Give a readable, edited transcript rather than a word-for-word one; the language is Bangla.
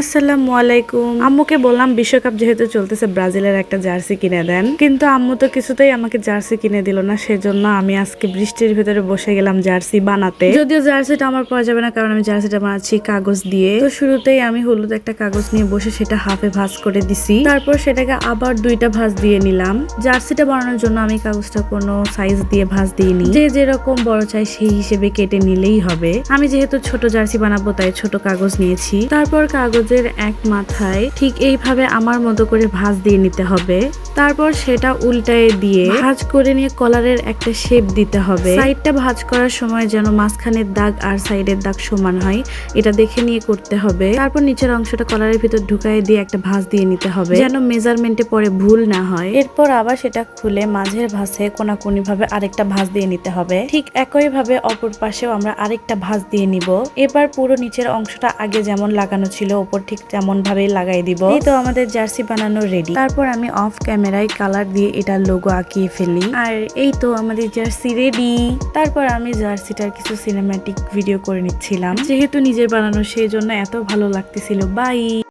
আসসালামু আলাইকুম। আম্মুকে বললাম বিশ্বকাপ যেহেতু চলতেছে ব্রাজিলের একটা জার্সি কিনে দেন, কিন্তু আম্মু তো কিছুতেই আমাকে জার্সি কিনে দিল না। সেজন্য আমি আজকে বৃষ্টির ভিতরে বসে গেলাম জার্সি বানাতে। যদিও জার্সিটা আমার পরা যাবে না, কারণ আমি জার্সিটা বানাচ্ছি কাগজ দিয়ে। তো শুরুতেই আমি হলুদ একটা কাগজ নিয়ে বসে সেটা হাফে ভাঁজ করে দিছি, তারপর সেটাকে আবার দুইটা ভাঁজ দিয়ে নিলাম। জার্সিটা বানানোর জন্য আমি কাগজটা কোনো সাইজ দিয়ে ভাঁজ দিইনি, যে যেরকম বড় চাই সেই হিসেবে কেটে নিলেই হবে। আমি যেহেতু ছোট জার্সি বানাবো তাই ছোট কাগজ নিয়েছি। তারপর কাগজের এক মাথায় ঠিক এইভাবে আমার মতো করে ভাঁজ দিয়ে নিতে হবে। তারপর সেটা উল্টায় দিয়ে ভাঁজ করে নিয়ে কলারের একটা শেপ দিতে হবে। সাইডটা ভাঁজ করার সময় যেন মাঝখানের দাগ আর সাইডের দাগ সমান হয়, এটা দেখে নিয়ে করতে হবে। তারপর নিচের অংশটা কলারের ভিতর ঢুকাই দিয়ে একটা ভাঁজ দিয়ে নিতে হবে, যেন মেজারমেন্টে পরে ভুল না হয়। এরপর আবার সেটা খুলে মাঝের ভাঁজে কোনাকুনি ভাবে আরেকটা ভাঁজ দিয়ে নিতে হবে। ঠিক একই ভাবে অপর পাশেও আমরা আরেকটা ভাঁজ দিয়ে নিব। এবার পুরো নিচের অংশটা আগে যেমন লাগানো ছিল ওপর ঠিক তেমন ভাবে লাগাই দিব। এই তো আমাদের জার্সি বানানো রেডি। তারপর আমি অফ ক্যামেরায় কালার দিয়ে এটার লোগো আঁকিয়ে ফেলি, আর এই তো আমাদের জার্সি রেডি। তারপর আমি জার্সিটার কিছু সিনেম্যাটিক ভিডিও করে নিচ্ছিলাম, যেহেতু নিজের বানানো সেই জন্য এত ভালো লাগতেছিল। বাই।